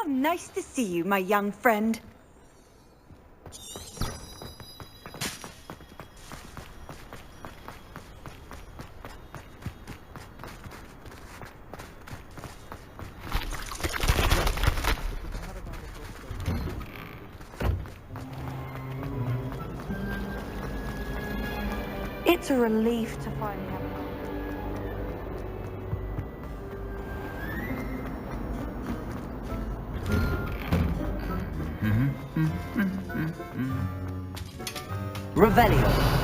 nice to see you, my young friend. It's a relief to finally have a Revelio.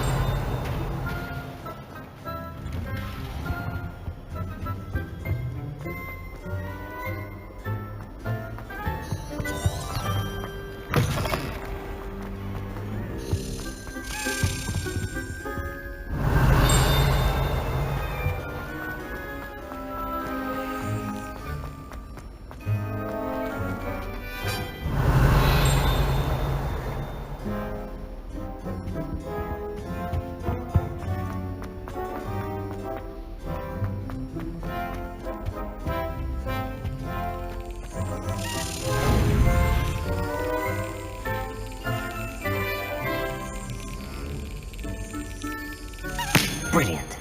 Brilliant.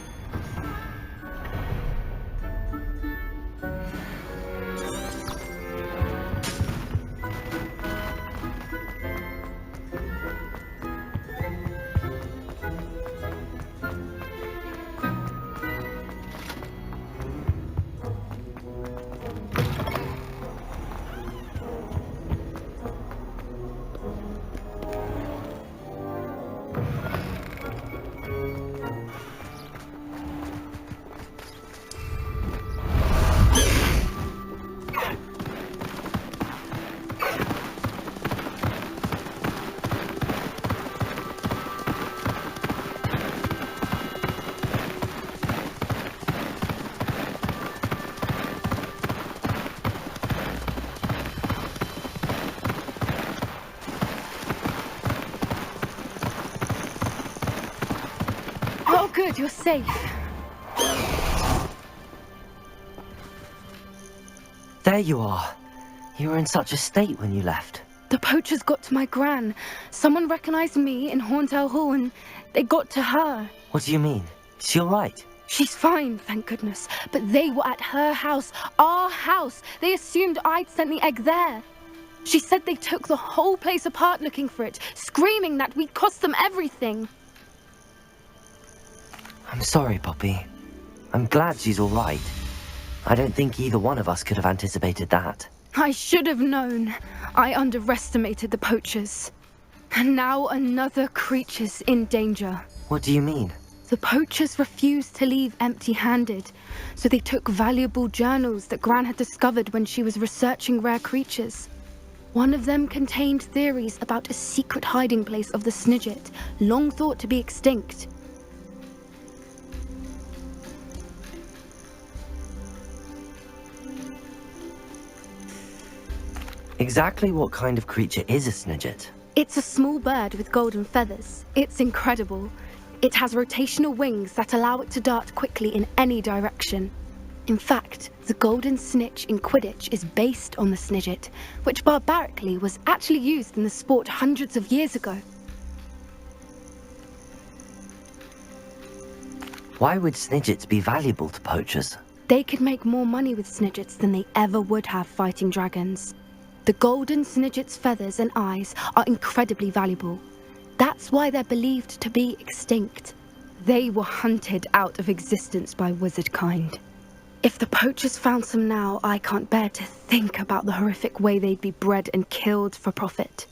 Oh, good, you're safe. There you are. You were in such a state when you left. The poachers got to my gran. Someone recognized me in Horntail Hall and they got to her. What do you mean? Is she all right? She's fine, thank goodness. But they were at her house, our house. They assumed I'd sent the egg there. She said they took the whole place apart looking for it, screaming that we'd cost them everything. I'm sorry, Poppy. I'm glad she's all right. I don't think either one of us could have anticipated that. I should have known. I underestimated the poachers. And now another creature's in danger. What do you mean? The poachers refused to leave empty-handed, so they took valuable journals that Gran had discovered when she was researching rare creatures. One of them contained theories about a secret hiding place of the Snidget, long thought to be extinct. Exactly what kind of creature is a Snidget? It's a small bird with golden feathers. It's incredible. It has rotational wings that allow it to dart quickly in any direction. In fact, the golden snitch in Quidditch is based on the Snidget, which barbarically was actually used in the sport hundreds of years ago. Why would Snidgets be valuable to poachers? They could make more money with Snidgets than they ever would have fighting dragons. The golden Snidget's feathers and eyes are incredibly valuable. That's why they're believed to be extinct. They were hunted out of existence by wizard kind. If the poachers found some now, I can't bear to think about the horrific way they'd be bred and killed for profit.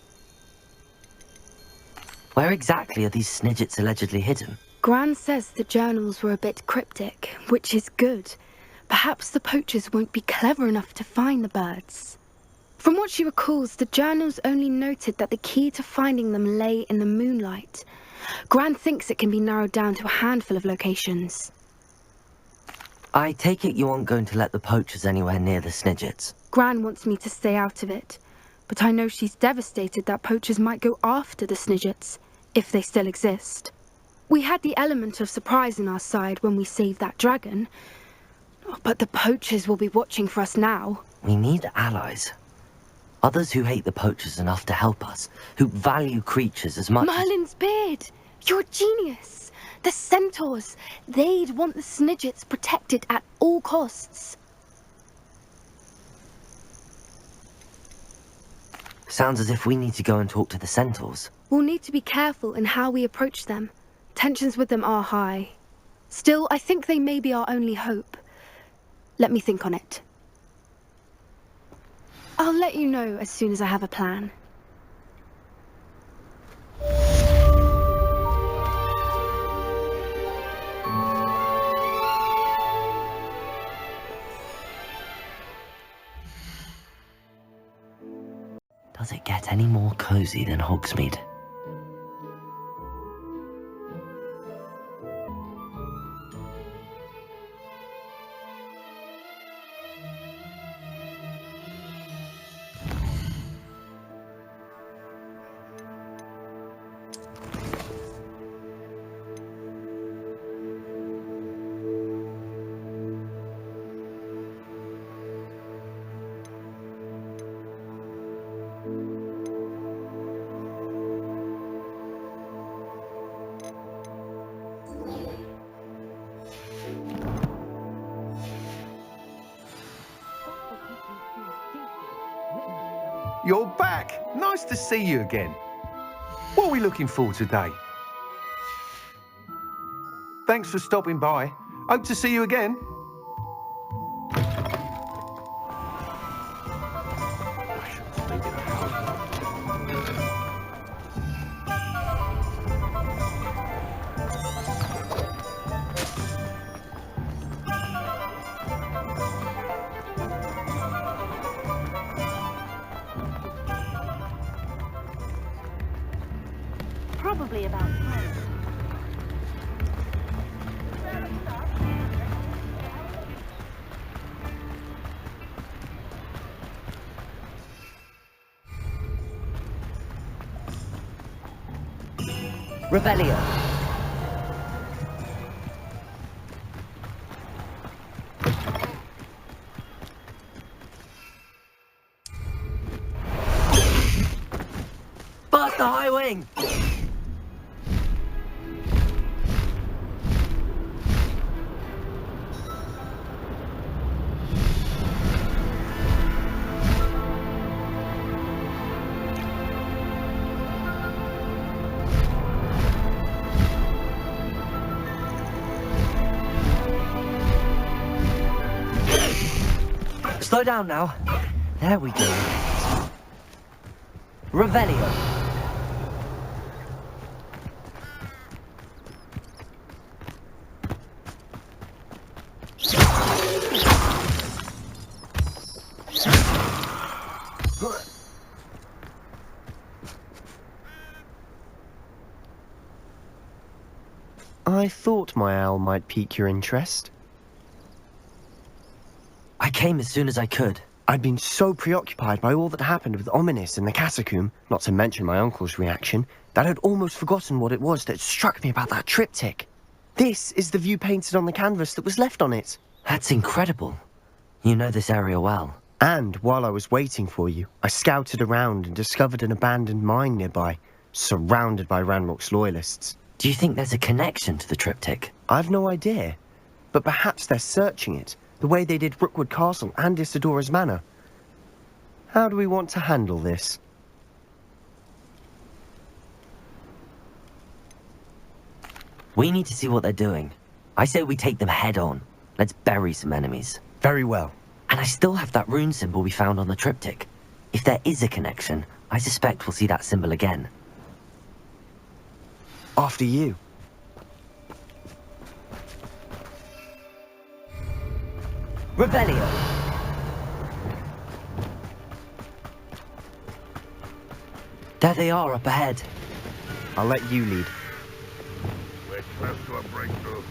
Where exactly are these Snidgets allegedly hidden? Gran says the journals were a bit cryptic, which is good. Perhaps the poachers won't be clever enough to find the birds. From what she recalls, the journals only noted that the key to finding them lay in the moonlight. Gran thinks it can be narrowed down to a handful of locations. I take it you aren't going to let the poachers anywhere near the Snidgets. Gran wants me to stay out of it, but I know she's devastated that poachers might go after the Snidgets, if they still exist. We had the element of surprise on our side when we saved that dragon, but the poachers will be watching for us now. We need allies. Others who hate the poachers enough to help us, who value creatures as much as... Merlin's beard! You're a genius! The centaurs! They'd want the Snidgets protected at all costs. Sounds as if we need to go and talk to the centaurs. We'll need to be careful in how we approach them. Tensions with them are high. Still, I think they may be our only hope. Let me think on it. I'll let you know as soon as I have a plan. Does it get any more cozy than Hogsmeade? You're back! Nice to see you again. What are we looking for today? Thanks for stopping by. Hope to see you again. I shouldn't speak in a hurry. Probably about time. Revelio! Bust the high wing! Slow down now. There we go. Revelio. I thought my owl might pique your interest. I came as soon as I could. I'd been so preoccupied by all that happened with Ominis and the catacomb, not to mention my uncle's reaction, that I'd almost forgotten what it was that struck me about that triptych. This is the view painted on the canvas that was left on it. That's incredible. You know this area well. And while I was waiting for you, I scouted around and discovered an abandoned mine nearby, surrounded by Ranrock's loyalists. Do you think there's a connection to the triptych? I've no idea, but perhaps they're searching it, the way they did Rookwood Castle and Isidora's Manor. How do we want to handle this? We need to see what they're doing. I say we take them head on. Let's bury some enemies. Very well. And I still have that rune symbol we found on the triptych. If there is a connection, I suspect we'll see that symbol again. After you. Revelio! There they are up ahead. I'll let you lead. We're close to a breakthrough.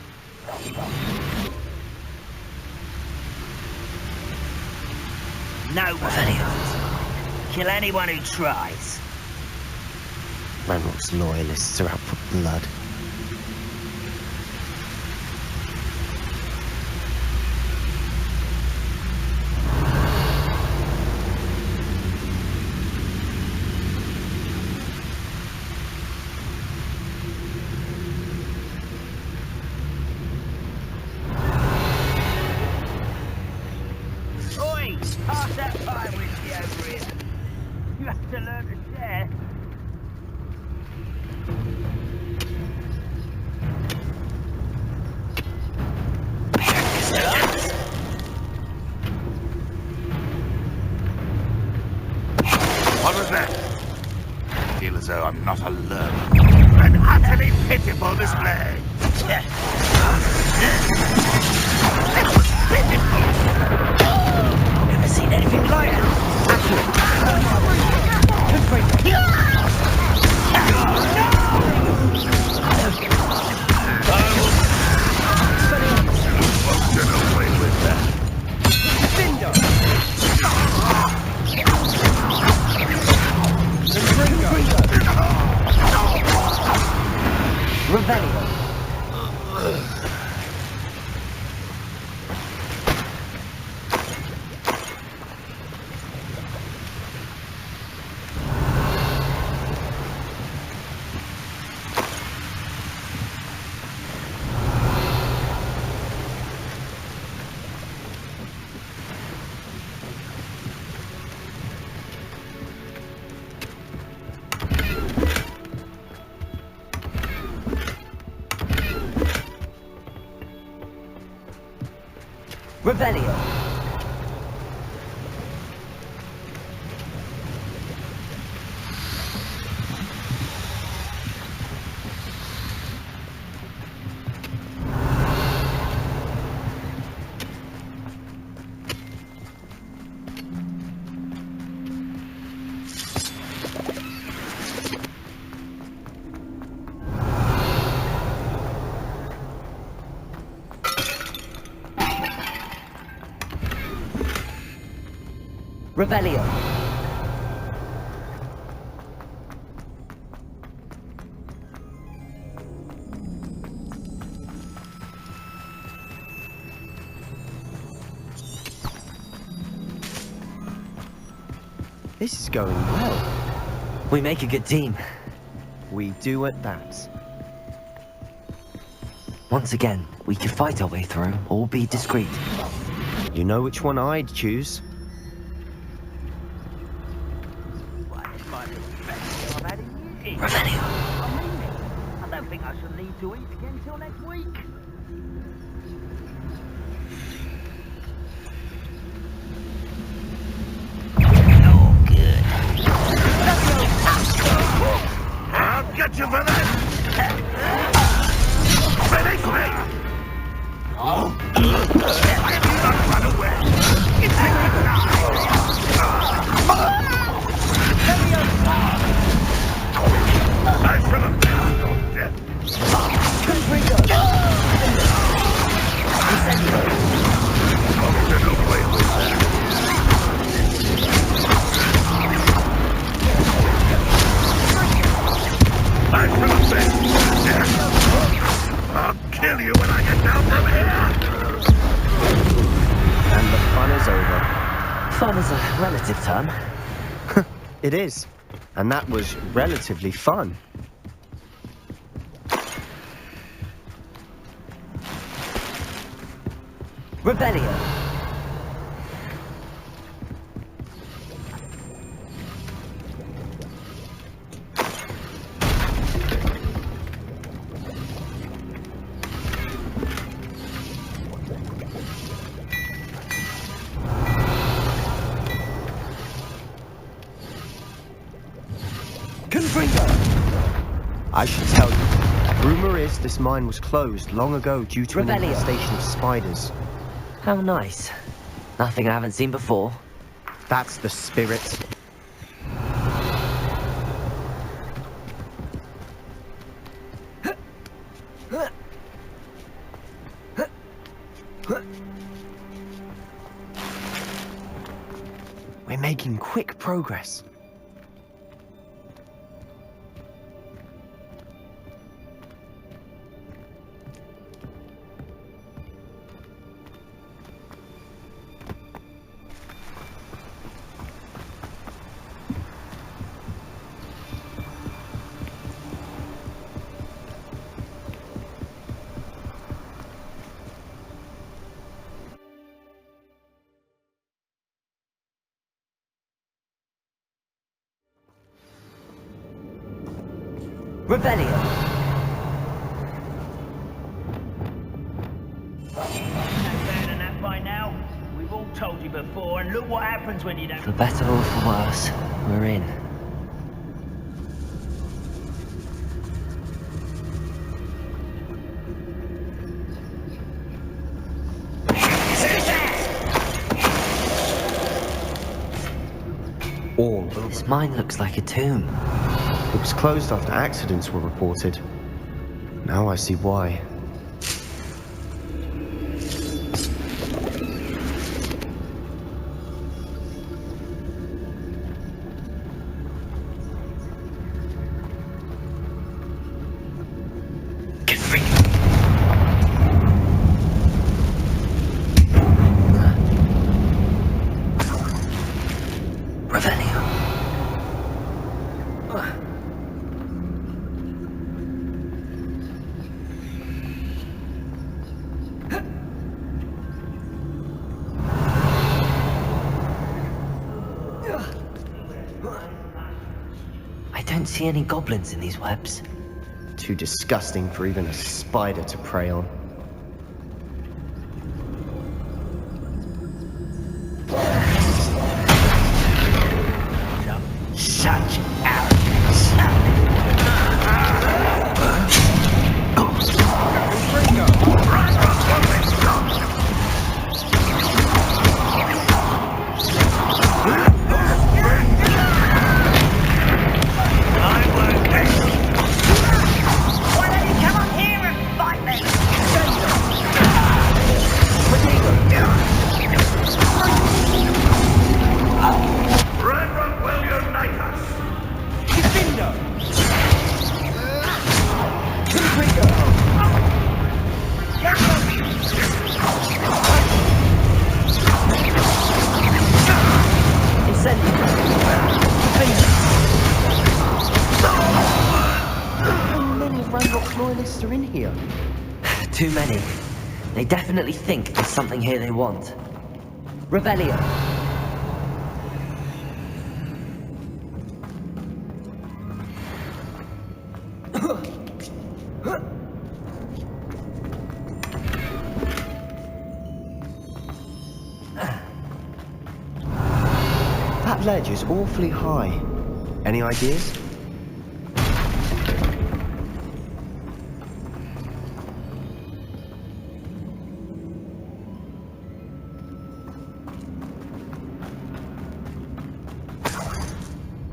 No Revelio. Kill anyone who tries. Ranrock's loyalists are out for blood. You have to learn to share. What was that? I feel as though I'm not alone. An utterly pitiful display. Never seen anything like that. Get away with that. Revelio. Revelio. Revelio. This is going well. We make a good team. We do at that. Once again, we could fight our way through or be discreet. You know which one I'd choose. Revelio. I mean it. I don't think I shall need to eat again till next week. No good. I'll get you for that. Finish me. I have not run away. It's I shall avenge your death. Get away with that. I shall avenge your death. I'll kill you when I get down from here. And the fun is over. Fun is a relative term. It is. And that was relatively fun. Revelio. I should tell you. Rumor is this mine was closed long ago due to an Revelio. infestation of spiders. How nice. Nothing I haven't seen before. That's the spirit. We're making quick progress. Revelio! Better than that by now. We've all told you before, and look what happens when you don't. For better or for worse, we're in. All This mine looks like a tomb. It was closed after accidents were reported. Now I see why. Revelio. I don't see any goblins in these webs. Too disgusting for even a spider to prey on. Such arrogance. Why don't you come up here and fight me? Brethren will unite us. How many Ranrock's loyalists are in here? Too many. They definitely think there's something here they want. Revelio. That ledge is awfully high. Any ideas?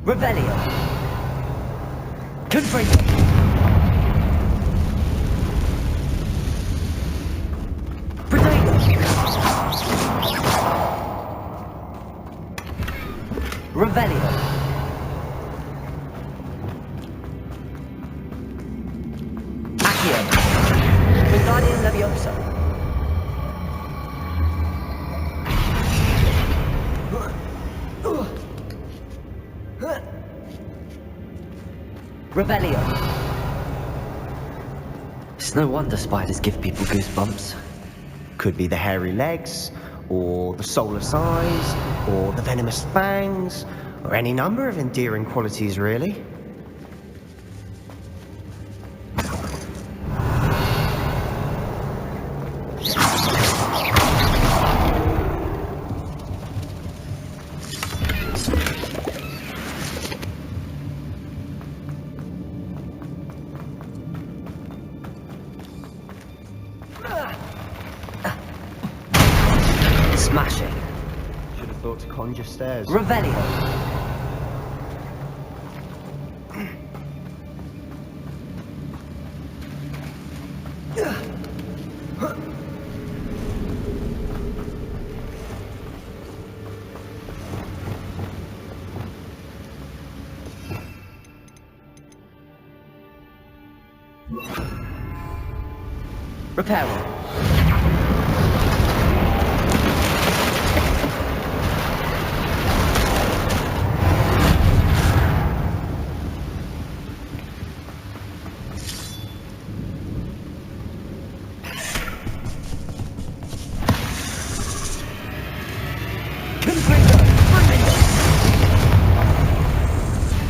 Revelio. Confringo. Protego. Revelio. Accio. Wingardium Leviosa. Revelio. It's no wonder spiders give people goosebumps. Could be the hairy legs, or the soulless eyes, or the venomous fangs, or any number of endearing qualities, really. Smashing. Should have thought to conjure stairs. Revelio. Reparo.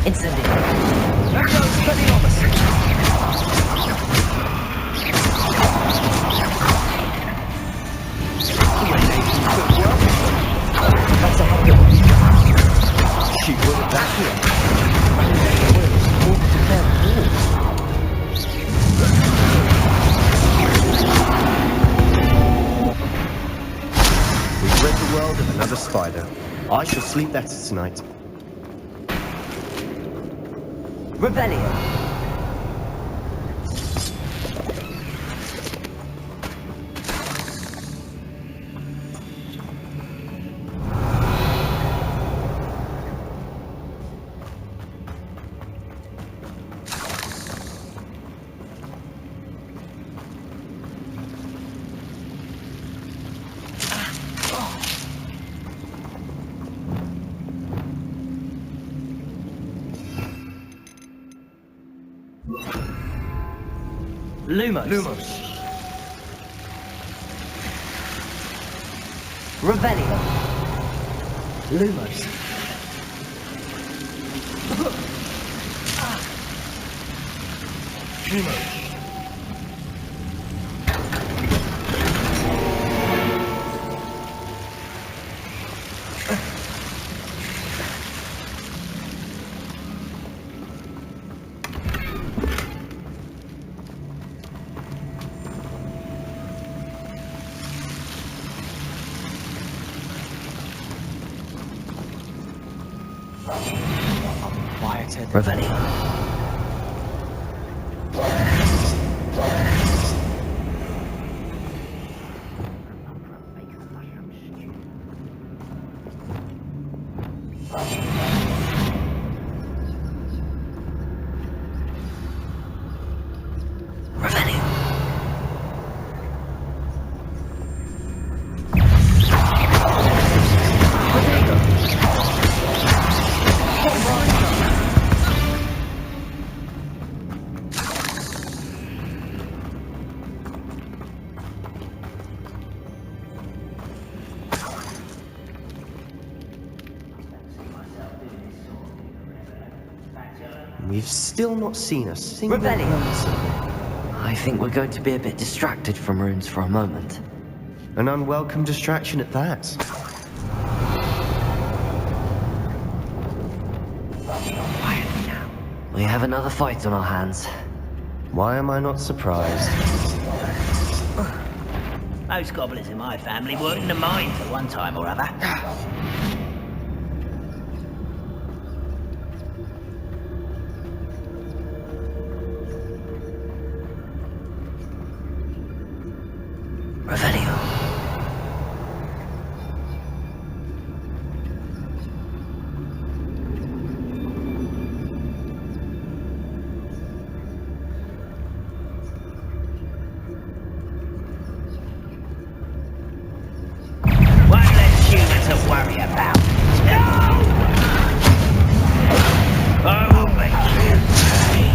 Incendio. That goes Expelliarmus. We've rid the world of another spider. I shall sleep better tonight. Rebellion. Lumos. Rebellion. Lumos. Rebellion. We've still not seen a single Rebellion. person. I think we're going to be a bit distracted from runes for a moment. An unwelcome distraction at that. Quietly now. We have another fight on our hands. Why am I not surprised? Most gobblers in my family worked in the mines at one time or other. Revelio. One less human to worry about. No! I will make you pay.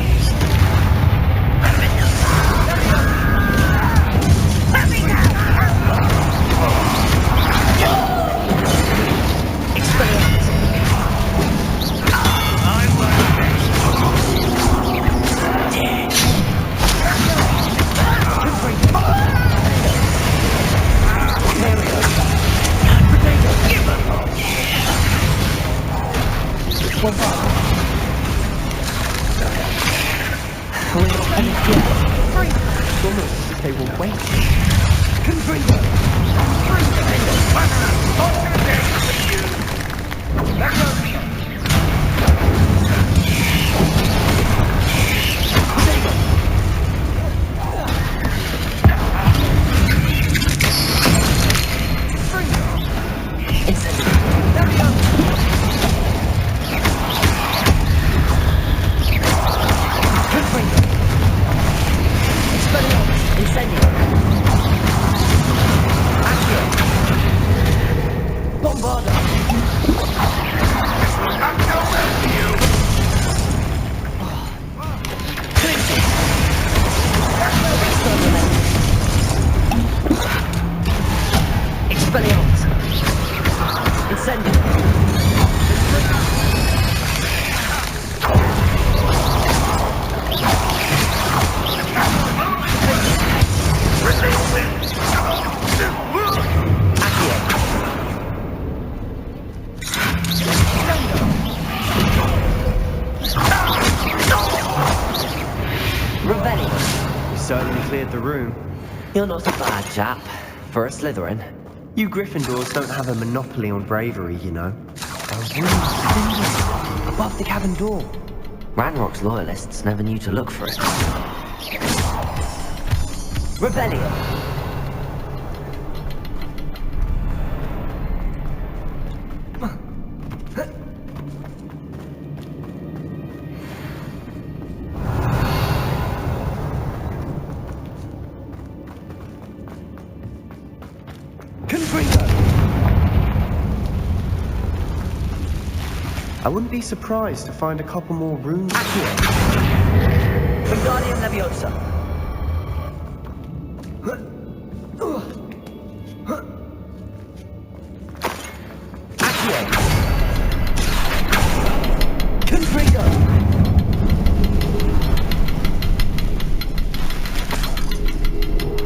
They will wait. certainly cleared the room. You're not a bad chap for a Slytherin. You Gryffindors don't have a monopoly on bravery, you know. A room above the cabin door. Ranrock's loyalists never knew to look for it. Rebellion! I wouldn't be surprised to find a couple more rooms here. Wingardium Leviosa! Accio! Confringo!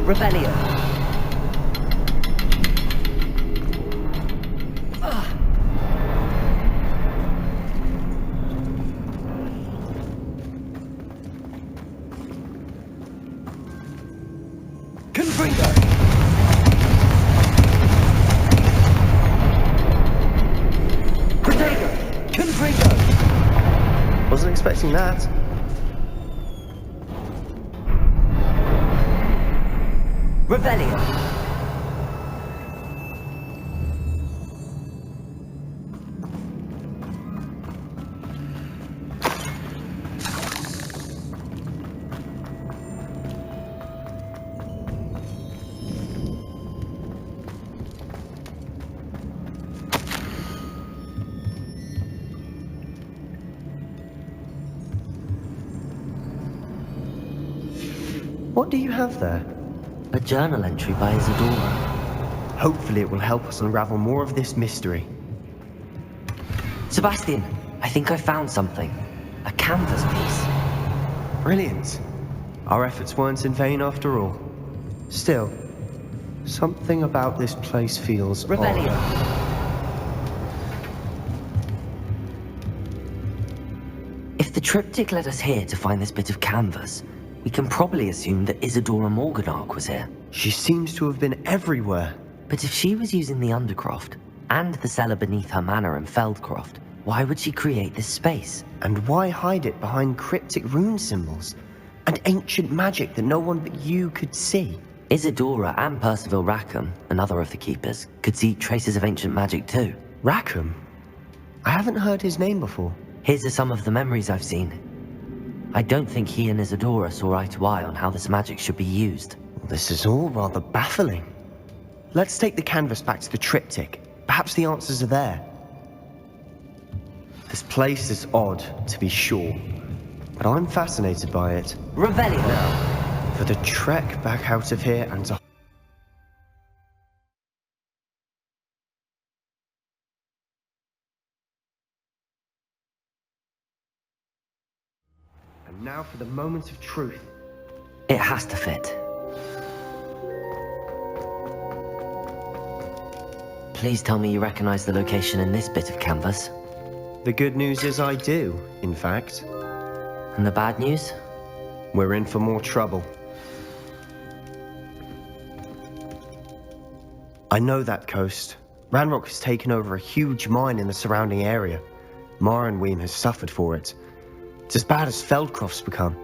Rebellion! Wasn't expecting that. Rebellion! What do you have there? A journal entry by Isadora. Hopefully it will help us unravel more of this mystery. Sebastian, I think I found something. A canvas piece. Brilliant. Our efforts weren't in vain after all. Still, something about this place feels Rebellion. odd. If the triptych led us here to find this bit of canvas, we can probably assume that Isadora Morganach was here. She seems to have been everywhere. But if she was using the Undercroft, and the cellar beneath her manor in Feldcroft, why would she create this space? And why hide it behind cryptic rune symbols? And ancient magic that no one but you could see? Isadora and Percival Rackham, another of the Keepers, could see traces of ancient magic too. Rackham? I haven't heard his name before. His are some of the memories I've seen. I don't think he and Isadora saw eye to eye on how this magic should be used. This is all rather baffling. Let's take the canvas back to the triptych. Perhaps the answers are there. This place is odd, to be sure, but I'm fascinated by it. Rebellion! Now, for the trek back out of here and to... And now for the moment of truth. It has to fit. Please tell me you recognize the location in this bit of canvas. The good news is I do, in fact. And the bad news? We're in for more trouble. I know that coast. Ranrock has taken over a huge mine in the surrounding area. Marrenweem has suffered for it. It's as bad as Feldcroft's become.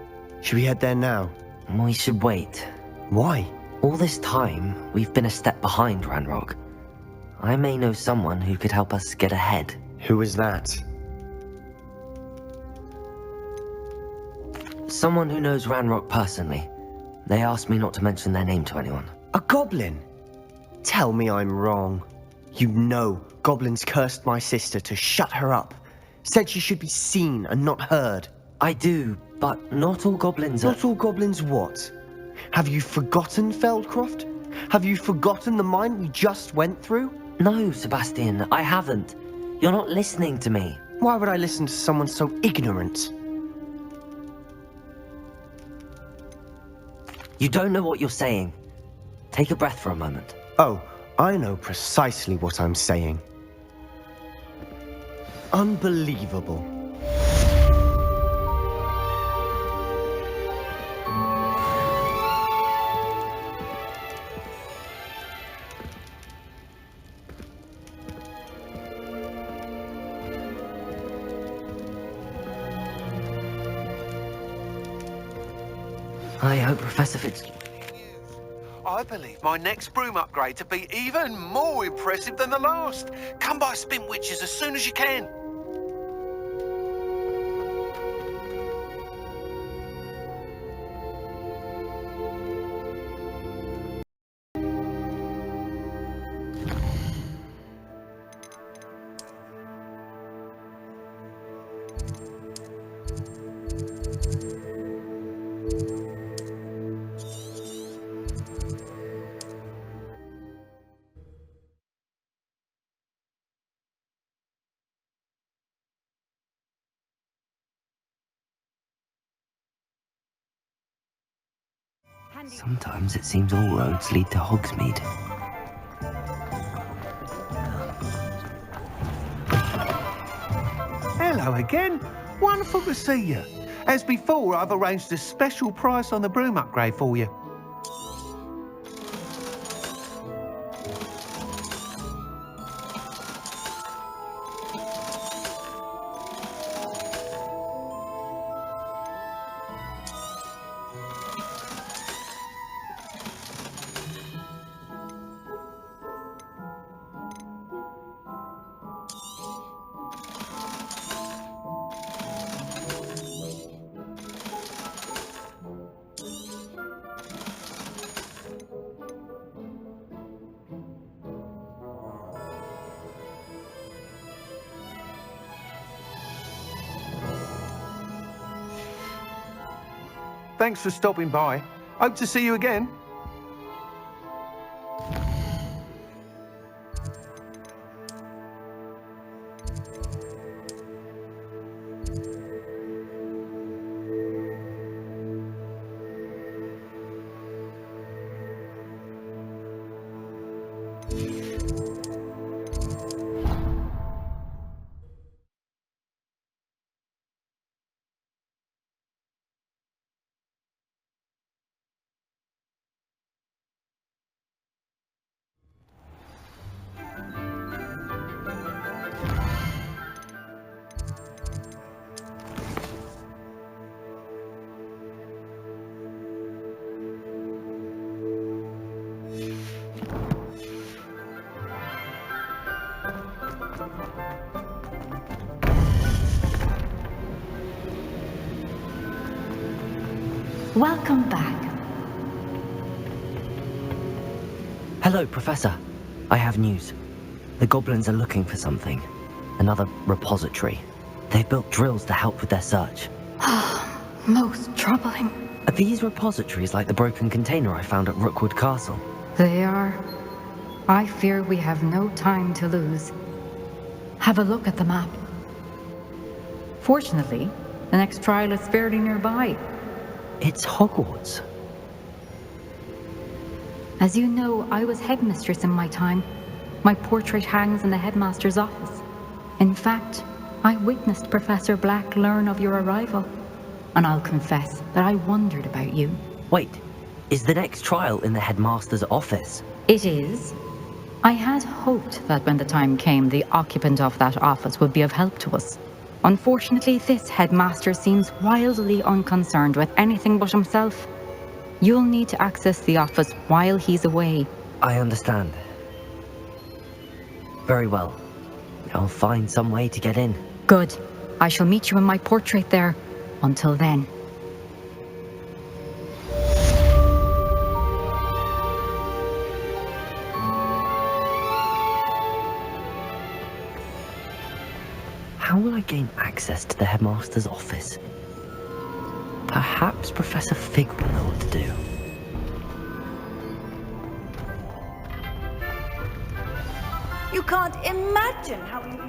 Should we head there now? We should wait. Why? All this time, we've been a step behind Ranrock. I may know someone who could help us get ahead. Who is that? Someone who knows Ranrock personally. They asked me not to mention their name to anyone. A goblin? Tell me I'm wrong. You know goblins cursed my sister to shut her up. Said she should be seen and not heard. I do, but not all goblins are... Not all goblins what? Have you forgotten Feldcroft? Have you forgotten the mine we just went through? No, Sebastian, I haven't. You're not listening to me. Why would I listen to someone so ignorant? You don't know what you're saying. Take a breath for a moment. Oh, I know precisely what I'm saying. Unbelievable. I hope Professor Fitz... I believe my next broom upgrade to be even more impressive than the last. Come by Spin Witches as soon as you can. Sometimes it seems all roads lead to Hogsmeade. Hello again. Wonderful to see you. As before, I've arranged a special price on the broom upgrade for you. Thanks for stopping by. Hope to see you again. Welcome back. Hello, Professor. I have news. The goblins are looking for something. Another repository. They've built drills to help with their search. Most troubling. Are these repositories like the broken container I found at Rookwood Castle? They are. I fear we have no time to lose. Have a look at the map. Fortunately, the next trial is fairly nearby. It's Hogwarts. As you know, I was headmistress in my time. My portrait hangs in the headmaster's office. In fact, I witnessed Professor Black learn of your arrival. And I'll confess that I wondered about you. Wait, is the next trial in the headmaster's office? It is. I had hoped that when the time came, the occupant of that office would be of help to us. Unfortunately, this headmaster seems wildly unconcerned with anything but himself. You'll need to access the office while he's away. I understand. Very well. I'll find some way to get in. Good. I shall meet you in my portrait there. Until then. How will I gain access to the headmaster's office? Perhaps Professor Fig will know what to do. You can't imagine how you...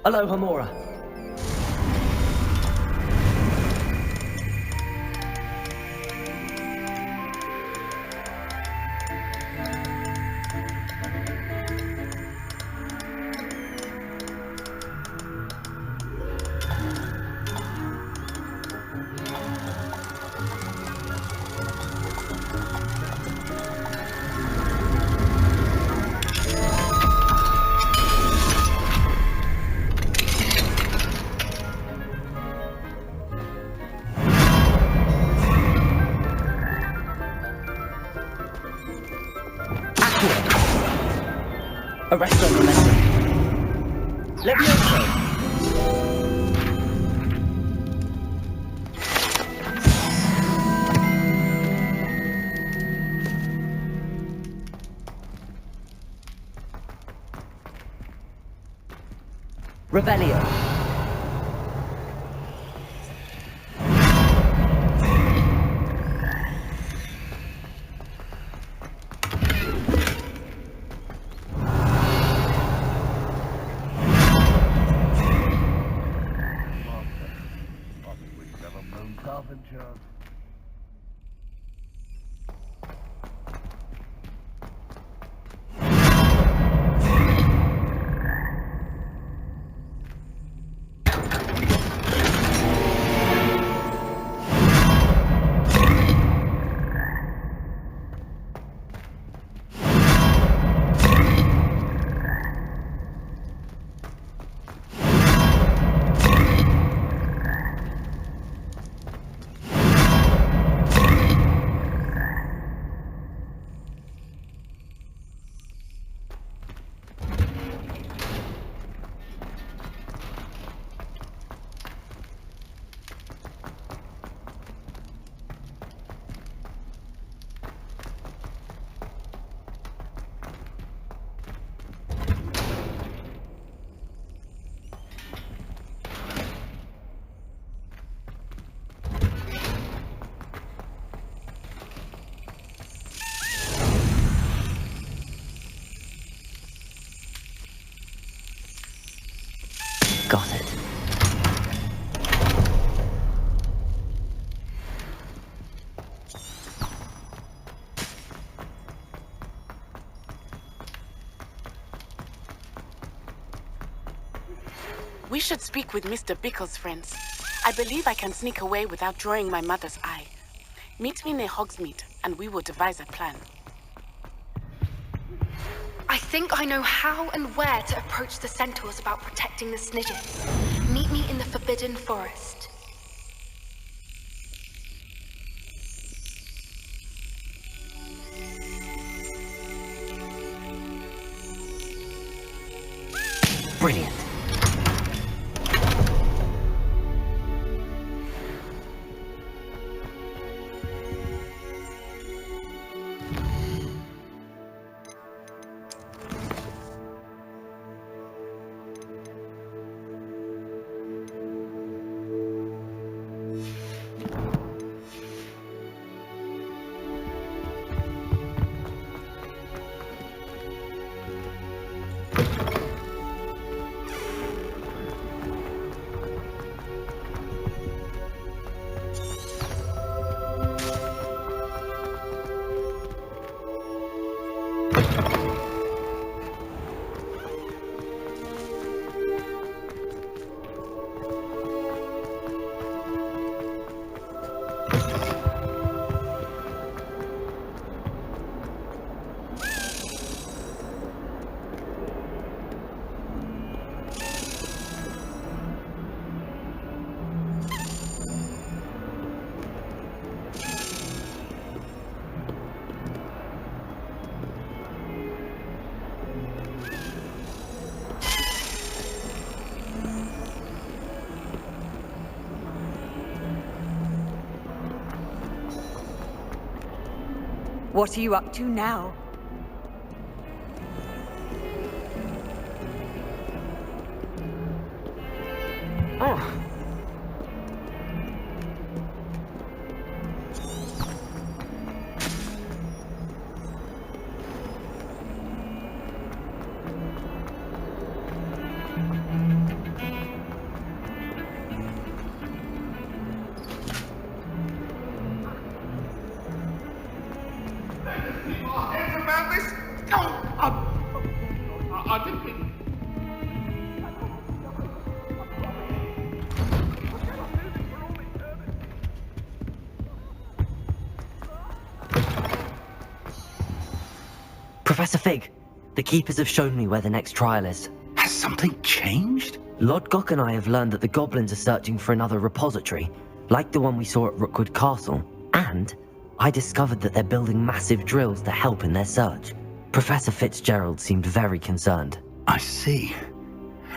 Aloha, Mora. Arresto momentum. Levioso. Revelio. Got it. We should speak with Mr. Bickle's friends. I believe I can sneak away without drawing my mother's eye. Meet me near Hogsmeade, and we will devise a plan. I think I know how and where to approach the centaurs about protecting the Snidgets. Meet me in the Forbidden Forest. Brilliant. What are you up to now? keep our heads about this. Oh, I didn't mean... Professor Fig, the Keepers have shown me where the next trial is. Has something changed? Lodgok and I have learned that the goblins are searching for another repository, like the one we saw at Rookwood Castle. And I discovered that they're building massive drills to help in their search. Professor Fitzgerald seemed very concerned. I see.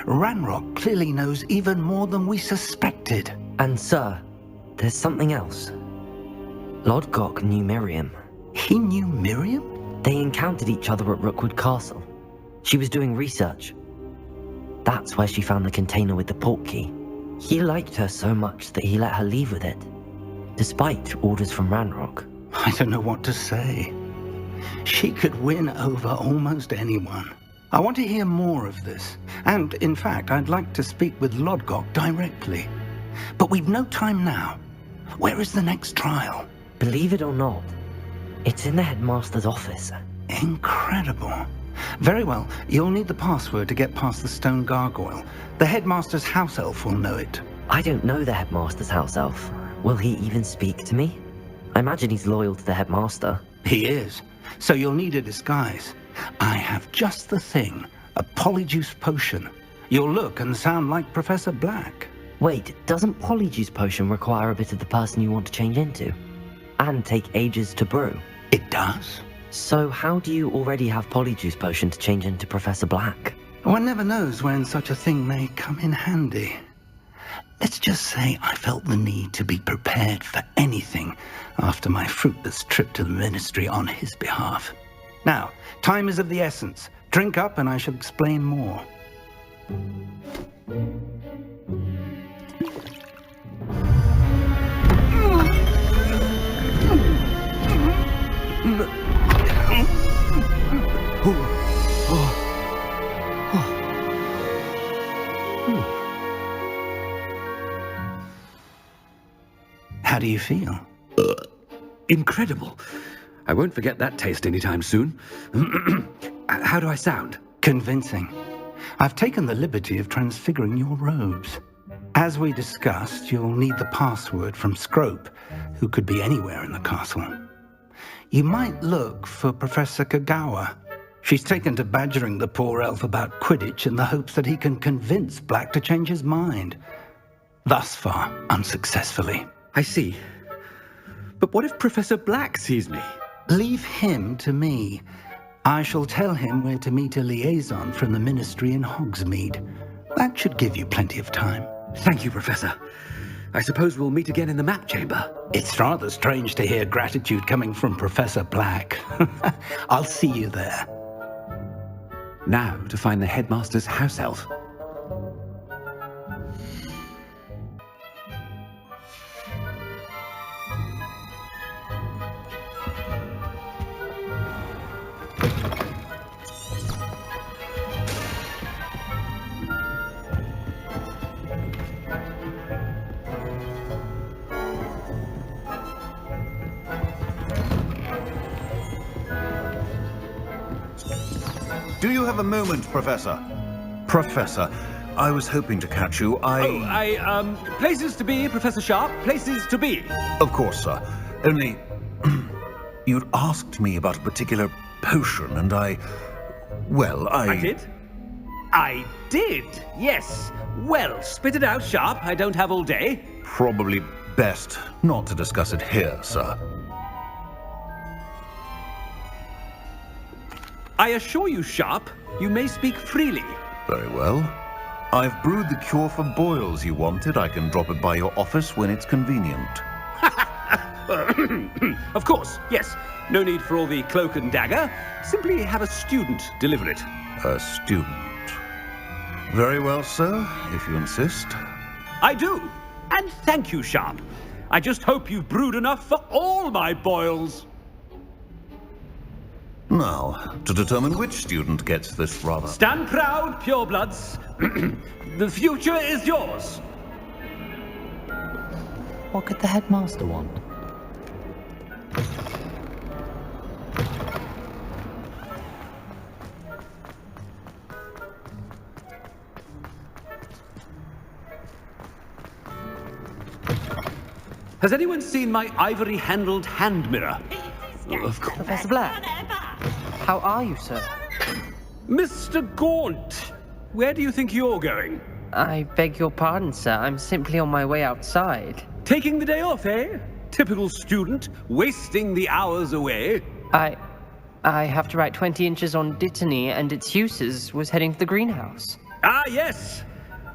Ranrock clearly knows even more than we suspected. And sir, there's something else. Lodgok knew Miriam. He knew Miriam? They encountered each other at Rookwood Castle. She was doing research. That's where she found the container with the port key. He liked her so much that he let her leave with it, despite orders from Ranrock. I don't know what to say. She could win over almost anyone. I want to hear more of this. And, in fact, I'd like to speak with Lodgok directly. But we've no time now. Where is the next trial? Believe it or not, it's in the headmaster's office. Incredible. Very well, you'll need the password to get past the stone gargoyle. The headmaster's house elf will know it. I don't know the headmaster's house elf. Will he even speak to me? I imagine he's loyal to the headmaster. He is. So you'll need a disguise. I have just the thing. A polyjuice potion. You'll look and sound like Professor Black. Wait, doesn't Polyjuice Potion require a bit of the person you want to change into? And take ages to brew? It does. So how do you already have Polyjuice Potion to change into Professor Black? One never knows when such a thing may come in handy. Let's just say I felt the need to be prepared for anything after my fruitless trip to the ministry on his behalf. Now, time is of the essence. Drink up and I shall explain more. How do you feel? Incredible. I won't forget that taste anytime soon. How do I sound? Convincing. I've taken the liberty of transfiguring your robes. As we discussed, you'll need the password from Scrope, who could be anywhere in the castle. You might look for Professor Kagawa. She's taken to badgering the poor elf about Quidditch in the hopes that he can convince Black to change his mind. Thus far, unsuccessfully. I see. But what if Professor Black sees me? Leave him to me. I shall tell him where to meet a liaison from the ministry in Hogsmeade. That should give you plenty of time. Thank you, Professor. I suppose we'll meet again in the map chamber. It's rather strange to hear gratitude coming from Professor Black. I'll see you there. Now to find the headmaster's house elf. Do you have a moment, Professor? Professor, I was hoping to catch you. Places to be, Professor Sharp. Places to be. Of course, sir. Only, you'd asked me about a particular potion, and I did? I did, yes. Well, spit it out, Sharp. I don't have all day. Probably best not to discuss it here, sir. I assure you, Sharp, you may speak freely. Very well. I've brewed the cure for boils you wanted. I can drop it by your office when it's convenient. Of course, yes. No need for all the cloak and dagger. Simply have a student deliver it. A student. Very well, sir, if you insist. I do. And thank you, Sharp. I just hope you've brewed enough for all my boils. Now, to determine which student gets this rather... Stand proud, purebloods. The future is yours. What could the headmaster want? Has anyone seen my ivory-handled hand mirror? Of course. Professor Black, how are you, sir? Mr. Gaunt, where do you think you're going? I beg your pardon, sir. I'm simply on my way outside. Taking the day off, eh? Typical student, wasting the hours away. I have to write 20 inches on Dittany and its uses. Was heading to the greenhouse. Ah, yes.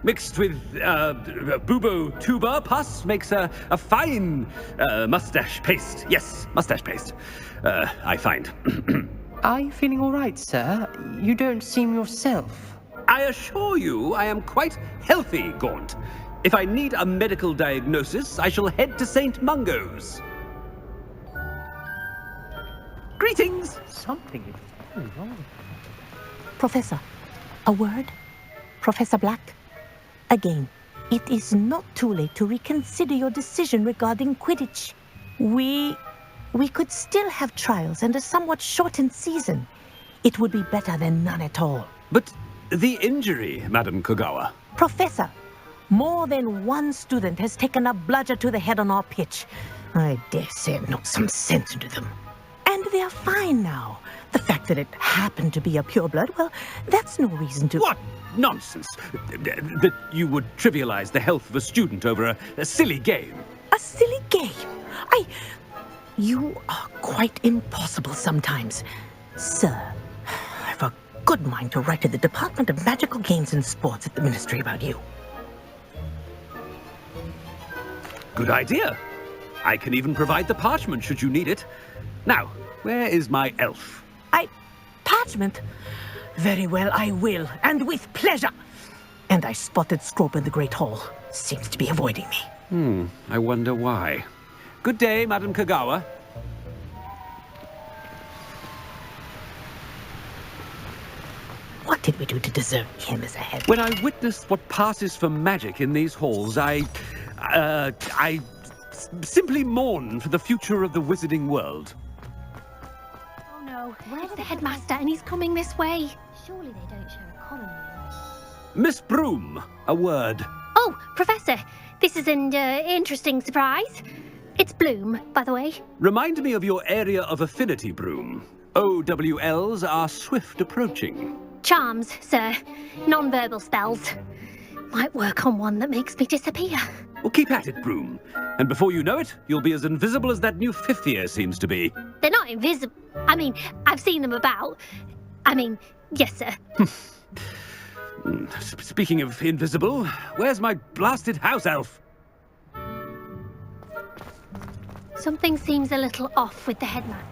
Mixed with bubo tuber pus makes a fine mustache paste. Yes, mustache paste. I find. Are you feeling all right, sir? You don't seem yourself. I assure you I am quite healthy, Gaunt. If I need a medical diagnosis, I shall head to St. Mungo's. Greetings! Something is very wrong. Professor, a word? Professor Black? Again, it is not too late to reconsider your decision regarding Quidditch. We could still have trials and a somewhat shortened season. It would be better than none at all. But the injury, Madam Kogawa. Professor, more than one student has taken a bludger to the head on our pitch. I dare say I've knocked some sense into them. And they're fine now. The fact that it happened to be a pureblood, well, that's no reason to... What nonsense! That you would trivialize the health of a student over a silly game. A silly game? You are quite impossible sometimes. Sir, I've a good mind to write to the Department of Magical Games and Sports at the Ministry about you. Good idea. I can even provide the parchment should you need it. Now, where is my elf? Parchment? Very well, I will, and with pleasure. And I spotted Scrope in the Great Hall. Seems to be avoiding me. I wonder why. Good day, Madam Kogawa. What did we do to deserve him as a head? When I witnessed what passes for magic in these halls, I simply mourn for the future of the wizarding world. Oh no, where's the headmaster and he's coming this way? Surely they don't share a common room. Miss Broom, a word. Oh, Professor, this is an interesting surprise. It's Bloom, by the way. Remind me of your area of affinity, Broom. OWLs are swift approaching. Charms, sir. Non-verbal spells. Might work on one that makes me disappear. Well, keep at it, Broom. And before you know it, you'll be as invisible as that new fifth year seems to be. They're not invisible. I mean, I've seen them about. I mean, yes, sir. Speaking of invisible, where's my blasted house elf? Something seems a little off with the headmaster.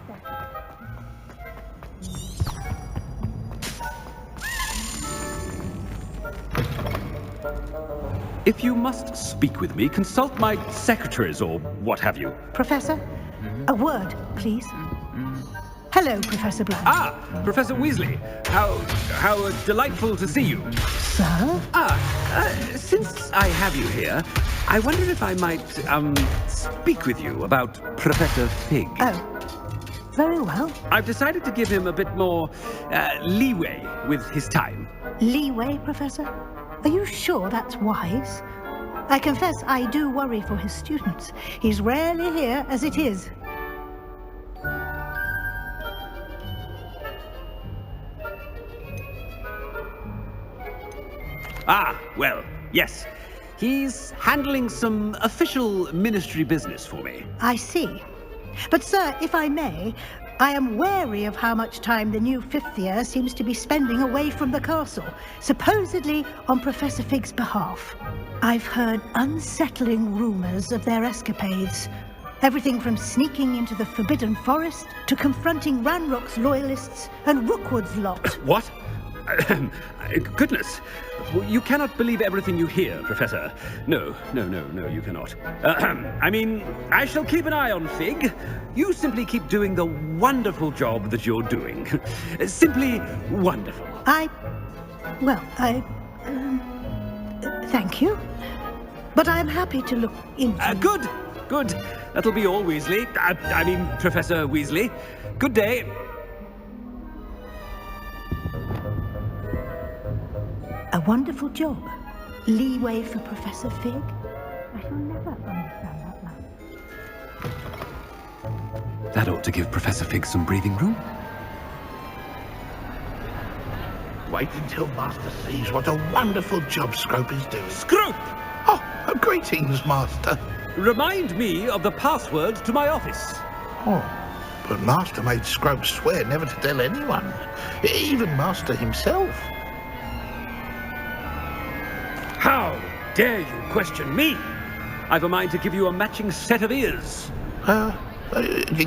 If you must speak with me, consult my secretaries or what have you. Professor, a word, please. Hello, Professor Black. Ah, Professor Weasley. How delightful to see you. Sir? Since I have you here, I wonder if I might, speak with you about Professor Fig. Oh, very well. I've decided to give him a bit more, leeway with his time. Leeway, Professor? Are you sure that's wise? I confess I do worry for his students. He's rarely here as it is. Ah, well, yes. He's handling some official ministry business for me. I see. But, sir, if I may, I am wary of how much time the new fifth year seems to be spending away from the castle, supposedly on Professor Fig's behalf. I've heard unsettling rumors of their escapades. Everything from sneaking into the Forbidden Forest to confronting Ranrock's loyalists and Rookwood's lot. What? Goodness. You cannot believe everything you hear, Professor. No, you cannot. I mean, I shall keep an eye on Fig. You simply keep doing the wonderful job that you're doing. Simply wonderful. Thank you. But I'm happy to look into... Good. That'll be all, Weasley. I mean, Professor Weasley. Good day. A wonderful job. Leeway for Professor Fig. I shall never understand that man. That ought to give Professor Fig some breathing room. Wait until Master sees what a wonderful job Scrope is doing. Scrope! Oh, greetings, Master. Remind me of the password to my office. Oh, but Master made Scrope swear never to tell anyone, even Master himself. How dare you question me? I've a mind to give you a matching set of ears.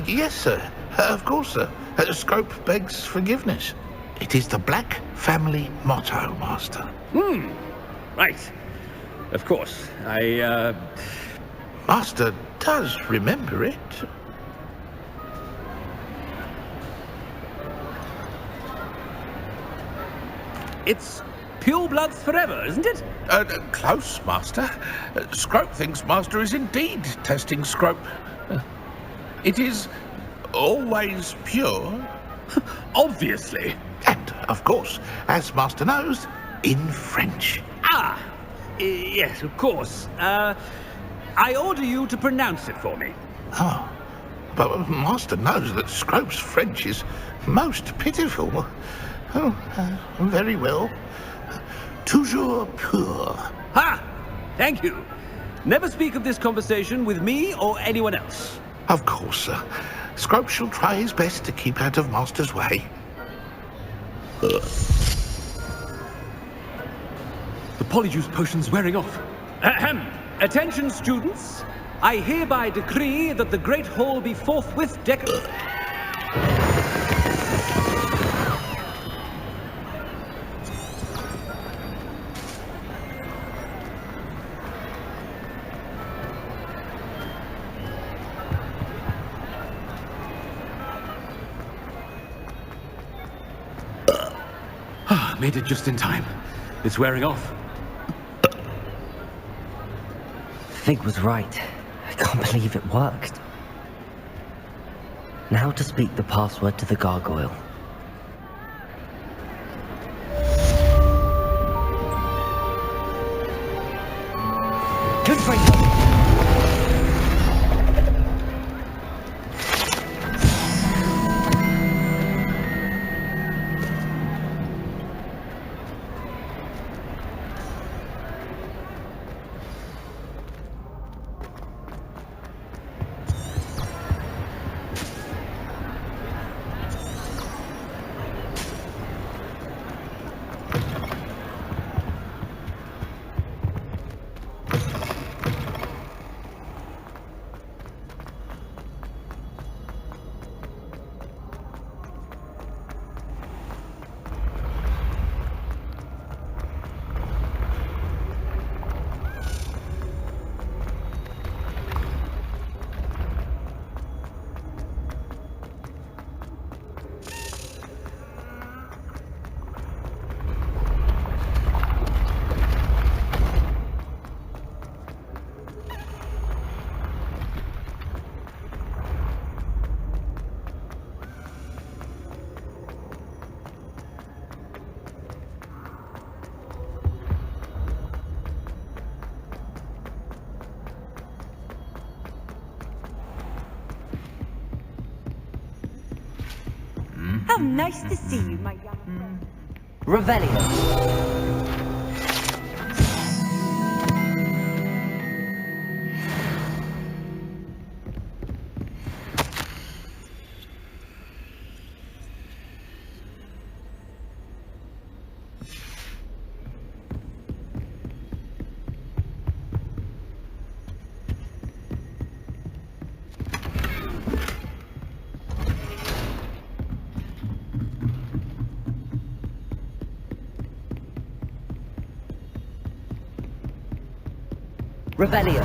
Yes, sir. Of course, sir. Scrope begs forgiveness. It is the Black family motto, Master. Right. Of course. Master does remember it. It's pure bloods forever, isn't it? Close, Master. Scrope thinks Master is indeed testing Scrope. It is always pure. Obviously. And, of course, as Master knows, in French. Ah! Yes, of course. I order you to pronounce it for me. Oh, but Master knows that Scrope's French is most pitiful. Oh, very well. Toujours pur. Ha! Thank you. Never speak of this conversation with me or anyone else. Of course, sir. Scrope shall try his best to keep out of Master's way. The polyjuice potion's wearing off. Ahem. Attention, students. I hereby decree that the Great Hall be forthwith decorated. Made it just in time. It's wearing off. Fig was right. I can't believe it worked. Now to speak the password to the gargoyle. Good for you. How nice to see you, my young friend. Revelio. Revelio.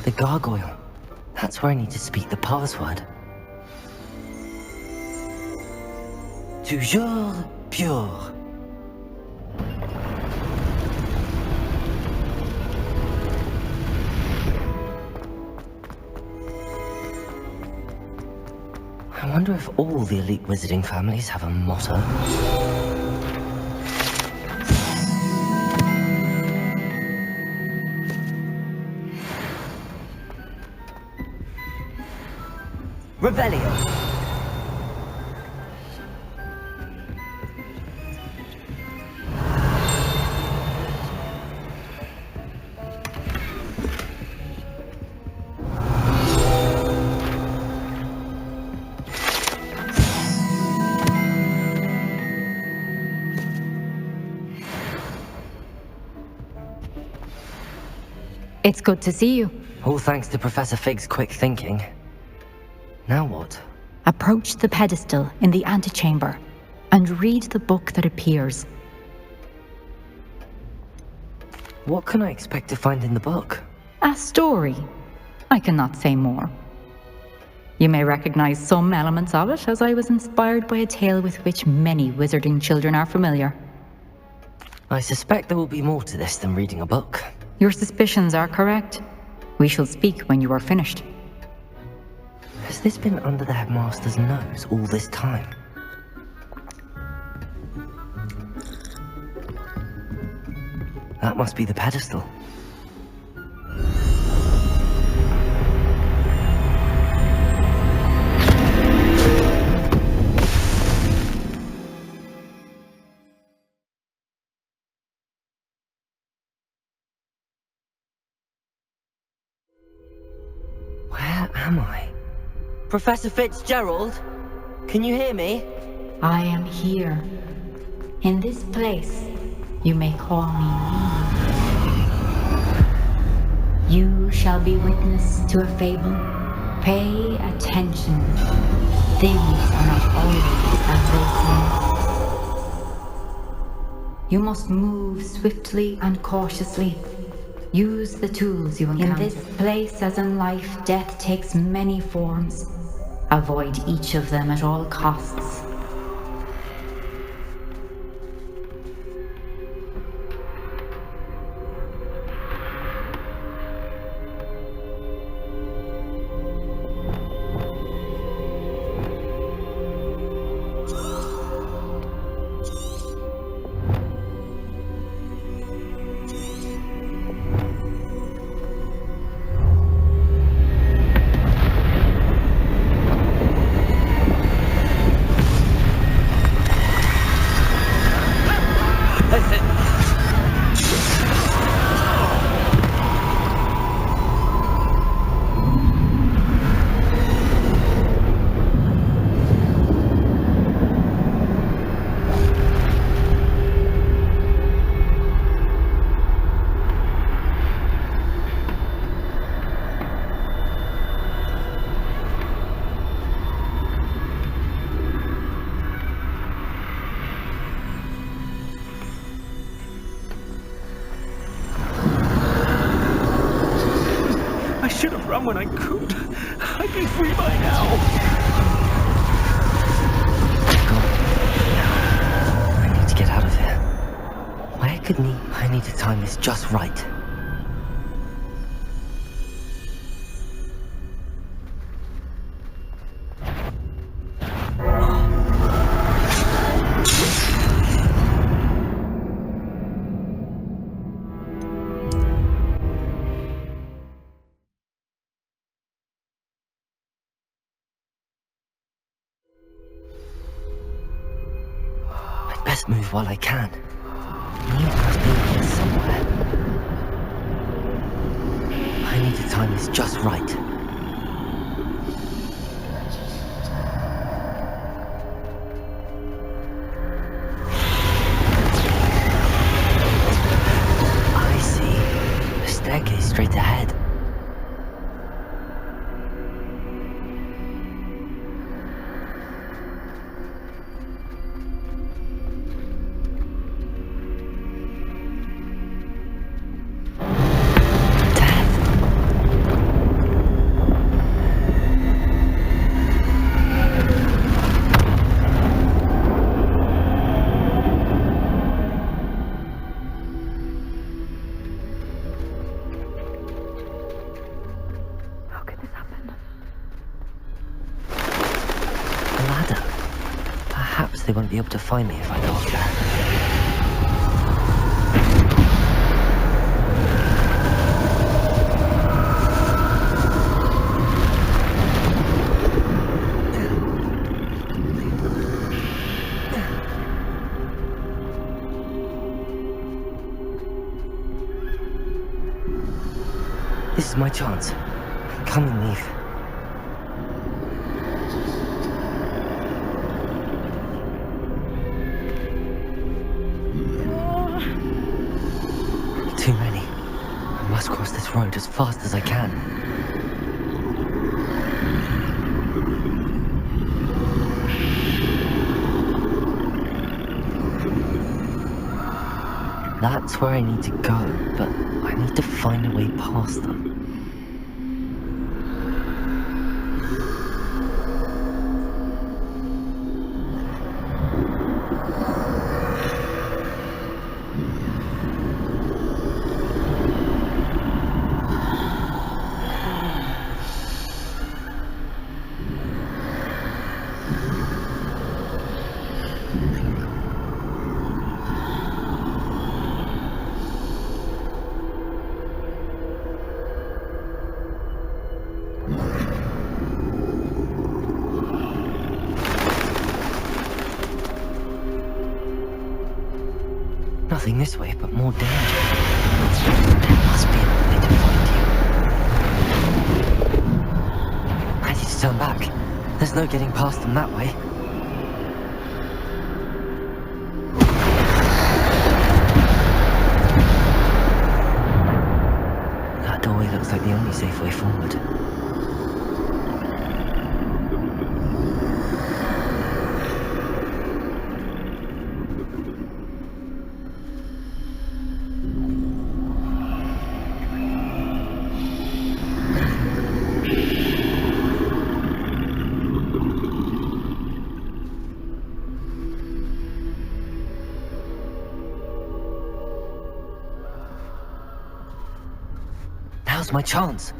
The gargoyle. That's where I need to speak the password. toujours pure. I wonder if all the elite wizarding families have a motto. Revelio. It's good to see you. All thanks to Professor Fig's quick thinking. Now what? Approach the pedestal in the antechamber and read the book that appears. What can I expect to find in the book? A story. I cannot say more. You may recognize some elements of it, as I was inspired by a tale with which many wizarding children are familiar. I suspect there will be more to this than reading a book. Your suspicions are correct. We shall speak when you are finished. Has this been under the headmaster's nose all this time? That must be the pedestal. Where am I? Professor Fitzgerald? Can you hear me? I am here. In this place, you may call me Nirav. You shall be witness to a fable. Pay attention. Things are not always as they seem. You must move swiftly and cautiously. Use the tools you encounter. In this place, as in life, death takes many forms. Avoid each of them at all costs. When I could. I'd be free by now. I need to get out of here. Where could I need to time this just right. Best move while I can. Nirav must be here somewhere. I need to time this just right. I see. The staircase straight ahead. they won't be able to find me if I go up there. This is my chance. Come and leave. Too many. I must cross this road as fast as I can. That's where I need to go, but I need to find a way past them. Nothing this way, but more danger. There must be another way to find you. I need to turn back. There's no getting past them that way. That doorway looks like the only safe way forward. Now's my chance.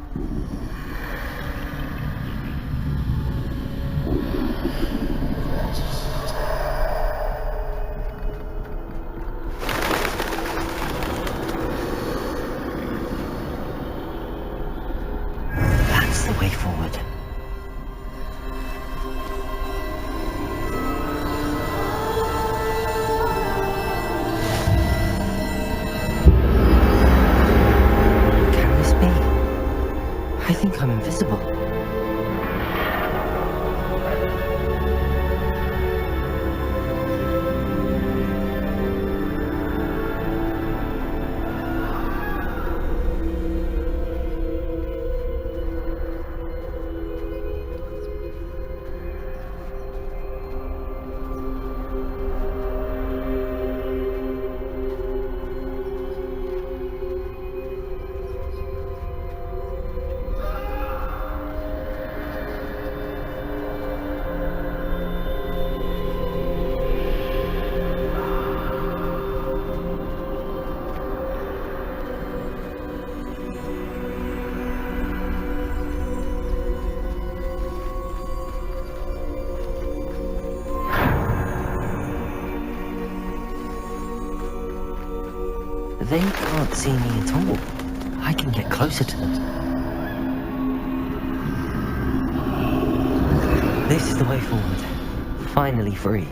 That's the way forward. I think I'm invisible. They can't see me at all. I can get closer to them. This is the way forward. Finally free.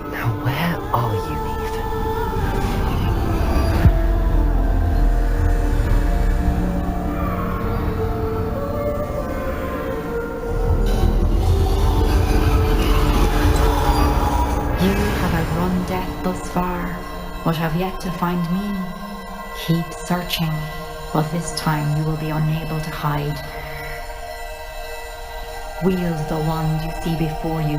Now where are you, Eve? You have outrun death thus far, but have yet to find me. Keep searching, but this time you will be unable to hide. Wield the wand you see before you.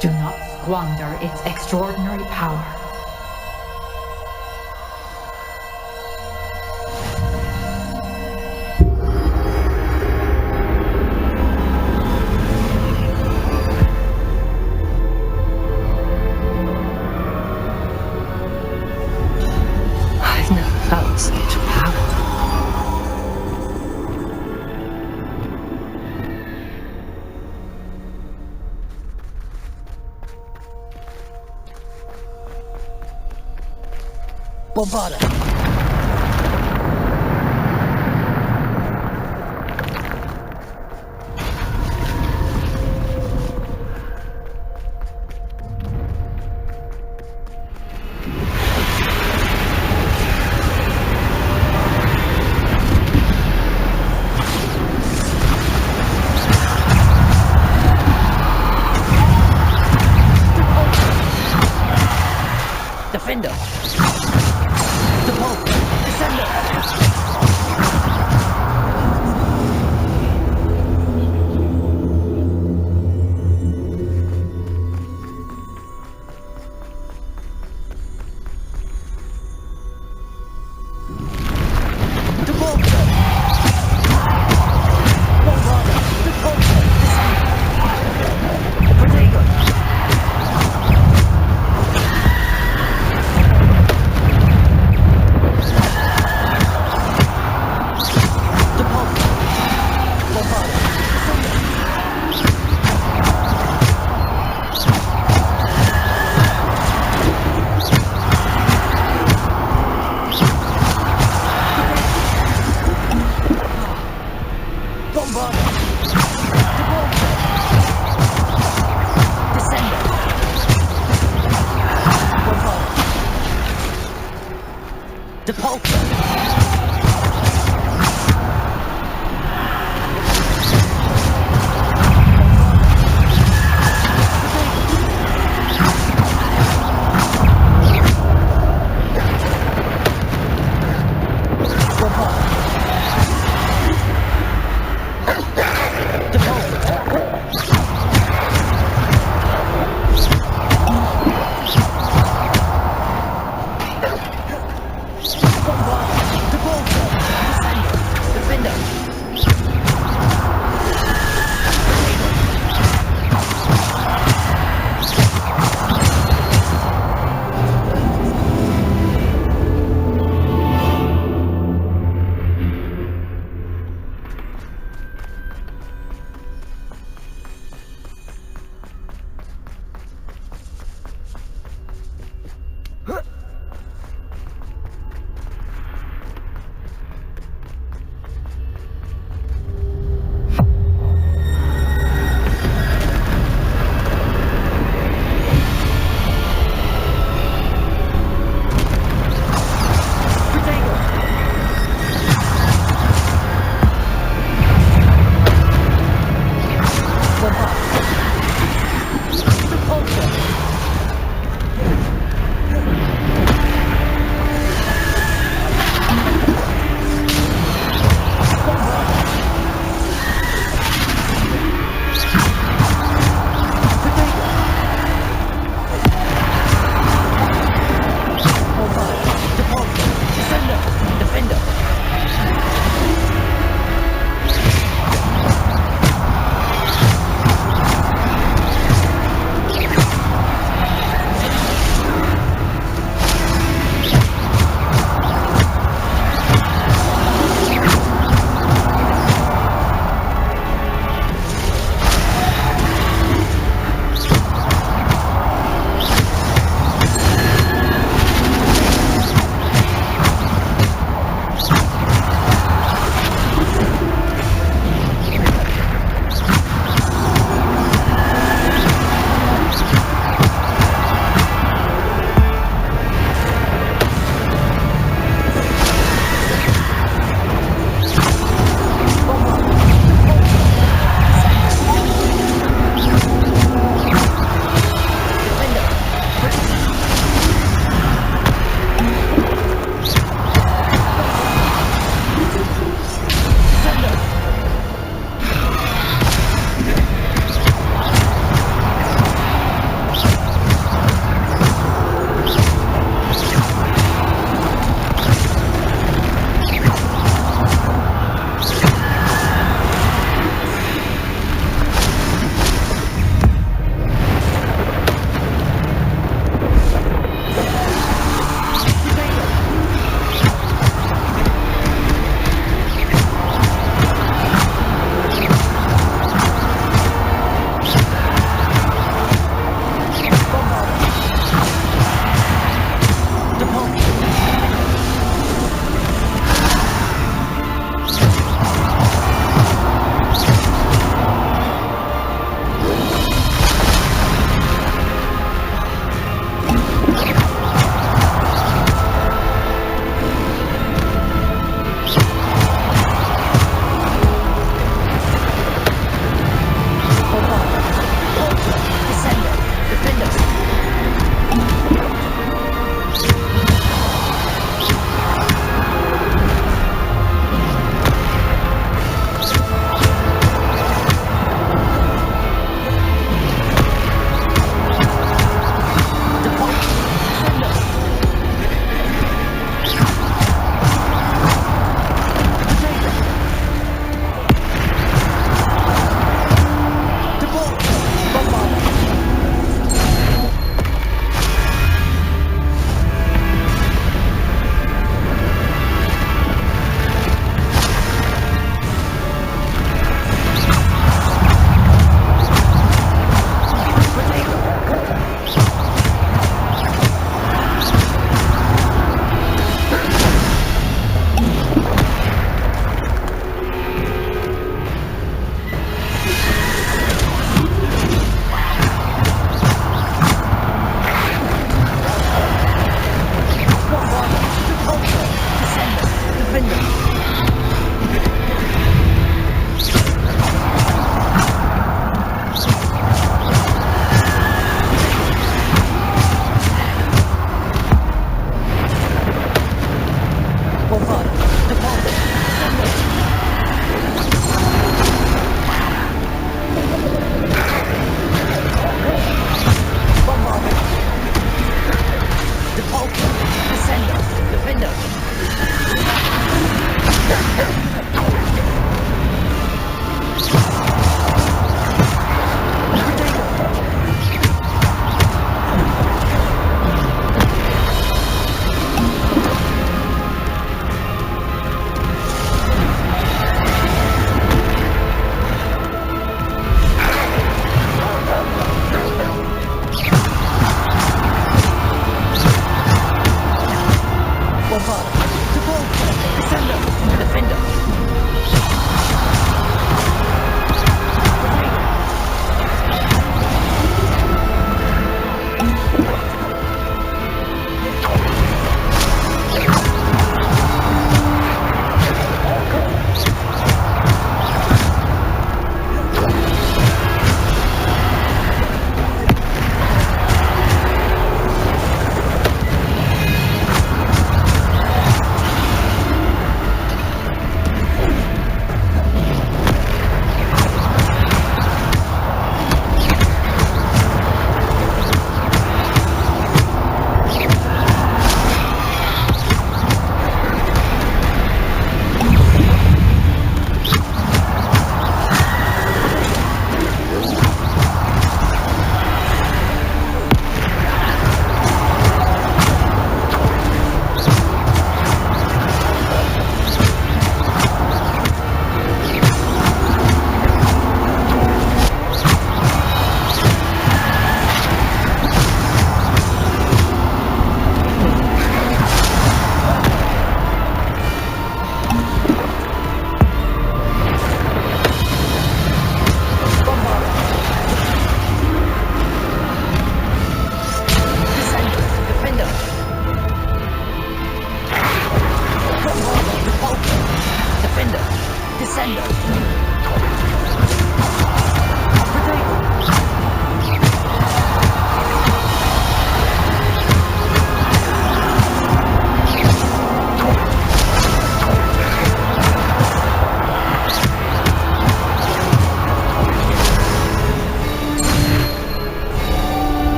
Do not squander its extraordinary power. I've never felt such power. Bombarda! Defender! Depulsor! Descender! Bombarda!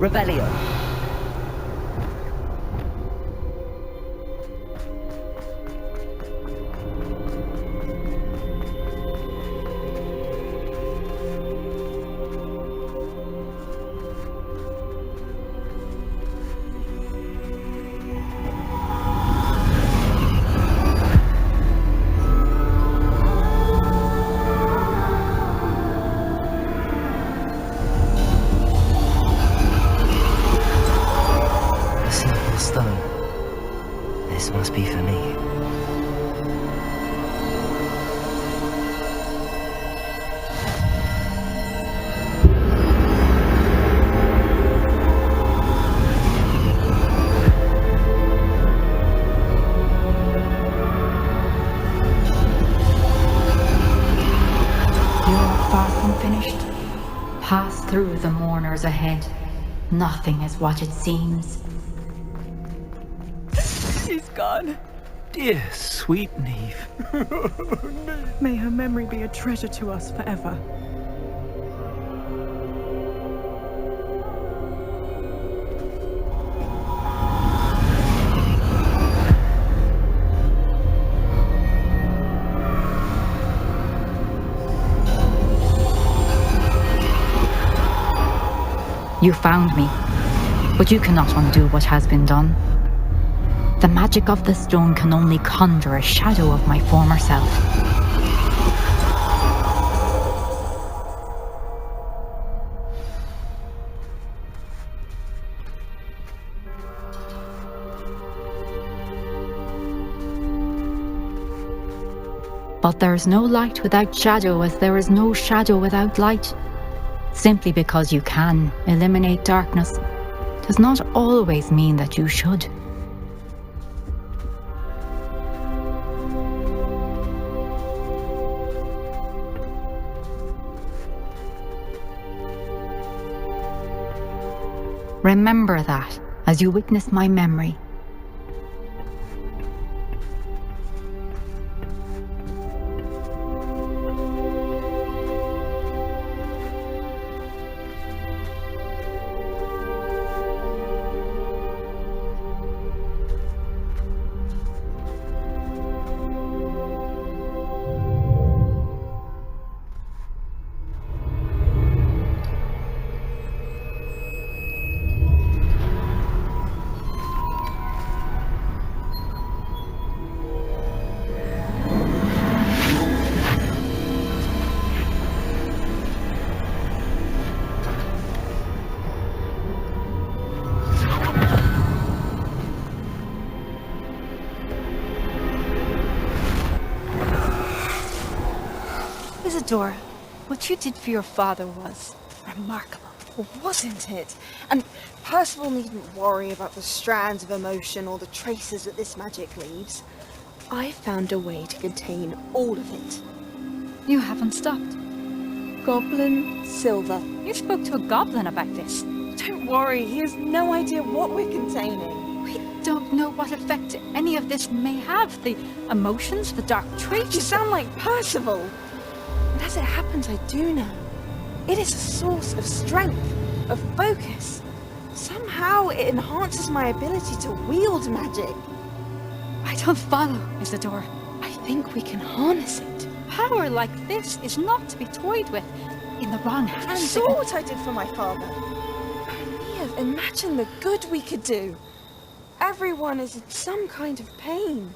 Revelio. A simple stone. This must be for me. You're far from finished. Pass through the mourners ahead. Nothing is what it seems. She's gone. Dear sweet Neve. May her memory be a treasure to us forever. You found me, but you cannot undo what has been done. The magic of the stone can only conjure a shadow of my former self. But there is no light without shadow, as there is no shadow without light. Simply because you can eliminate darkness does not always mean that you should. Remember that as you witness my memory. Isadora, what you did for your father was remarkable, wasn't it? And Percival needn't worry about the strands of emotion or the traces that this magic leaves. I found a way to contain all of it. You haven't stopped. Goblin Silver. You spoke to a goblin about this. Don't worry, he has no idea what we're containing. We don't know what effect any of this may have. The emotions, the dark traits. You sound like Percival. And as it happens, I do know. It is a source of strength, of focus. Somehow it enhances my ability to wield magic. I don't follow, Isadora. I think we can harness it. Power like this is not to be toyed with in the wrong You hands. saw what I did for my father. Nirav, imagine the good we could do. Everyone is in some kind of pain.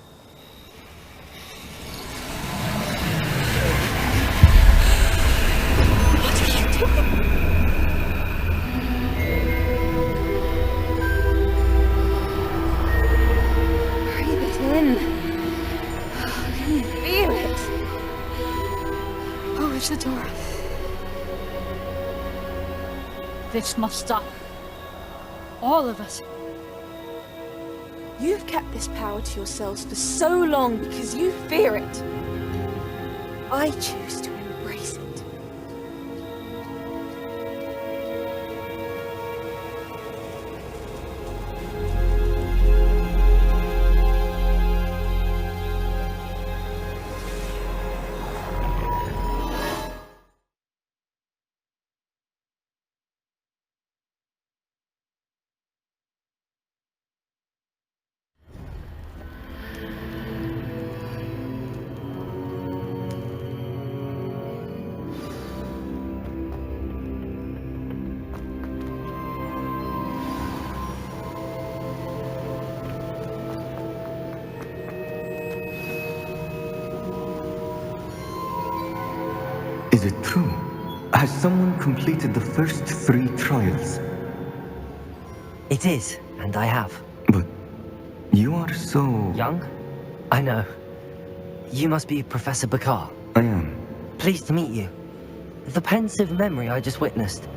What are you doing? Breathe it in. Can you feel it? Oh, Isadora. This must stop. All of us. You've kept this power to yourselves for so long because you fear it. I choose to embrace it. Is it true? Has someone completed the first 3 trials? It is, and I have. But you are so... Young? I know. You must be Professor Bakar. I am. Pleased to meet you. The pensive memory I just witnessed,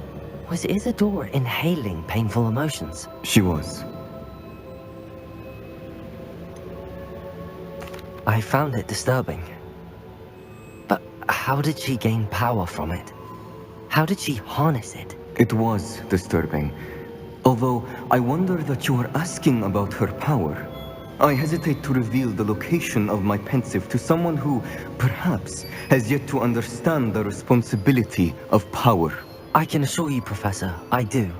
was Isadora inhaling painful emotions? She was. I found it disturbing. But how did she gain power from it? How did she harness it? It was disturbing. Although, I wonder that you are asking about her power. I hesitate to reveal the location of my pensive to someone who, perhaps, has yet to understand the responsibility of power. I can assure you, Professor, I do.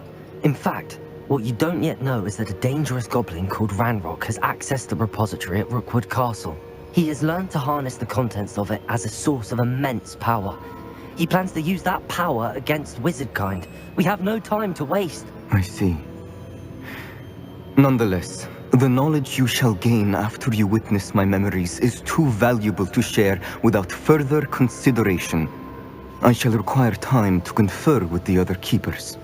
In fact, what you don't yet know is that a dangerous goblin called Ranrock has accessed the repository at Rookwood Castle. He has learned to harness the contents of it as a source of immense power. He plans to use that power against wizardkind. We have no time to waste. I see. Nonetheless, the knowledge you shall gain after you witness my memories is too valuable to share without further consideration. I shall require time to confer with the other keepers.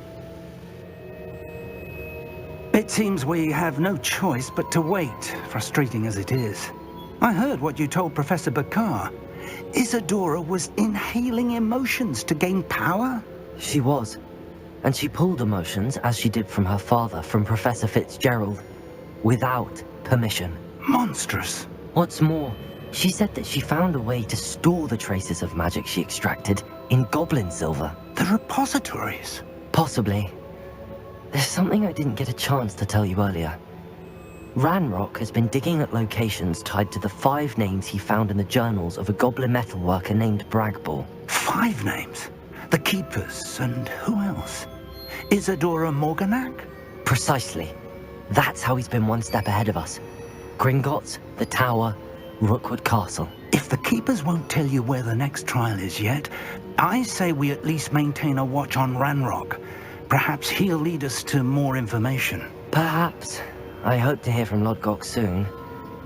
It seems we have no choice but to wait, frustrating as it is. I heard what you told Professor Bakar. Isadora was inhaling emotions to gain power? She was. And she pulled emotions, as she did from her father, from Professor Fitzgerald, without permission. Monstrous. What's more, she said that she found a way to store the traces of magic she extracted in goblin silver. The repositories? Possibly. There's something I didn't get a chance to tell you earlier. Ranrock has been digging at locations tied to the 5 names he found in the journals of a goblin metalworker named Bragball. 5 names? The Keepers, and who else? Isadora Morganac? Precisely. That's how he's been one step ahead of us. Gringotts, the Tower, Rookwood Castle. If the Keepers won't tell you where the next trial is yet, I say we at least maintain a watch on Ranrock. Perhaps he'll lead us to more information. Perhaps. I hope to hear from Lodgok soon.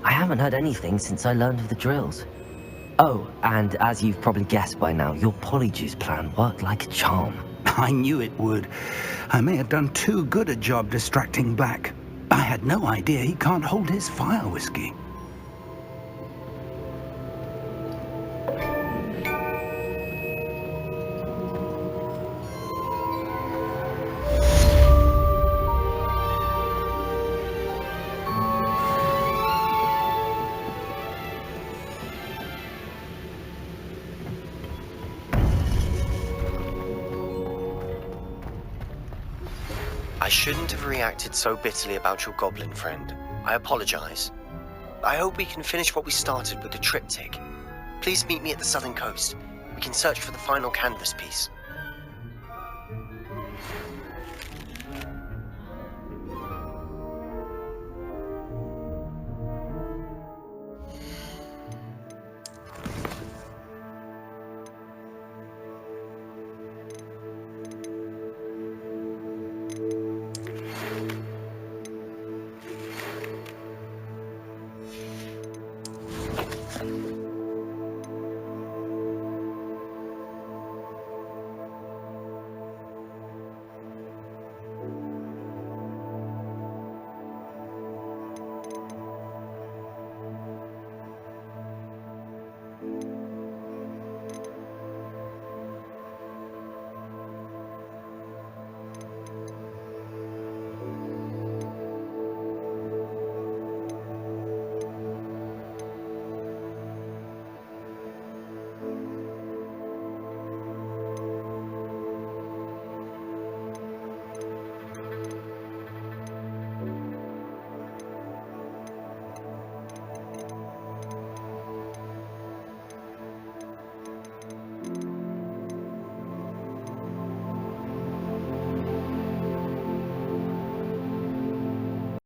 I haven't heard anything since I learned of the drills. Oh, and as you've probably guessed by now, your polyjuice plan worked like a charm. I knew it would. I may have done too good a job distracting Black. I had no idea he can't hold his fire whiskey. I shouldn't have reacted so bitterly about your goblin friend. I apologize. I hope we can finish what we started with the triptych. Please meet me at the southern coast. We can search for the final canvas piece.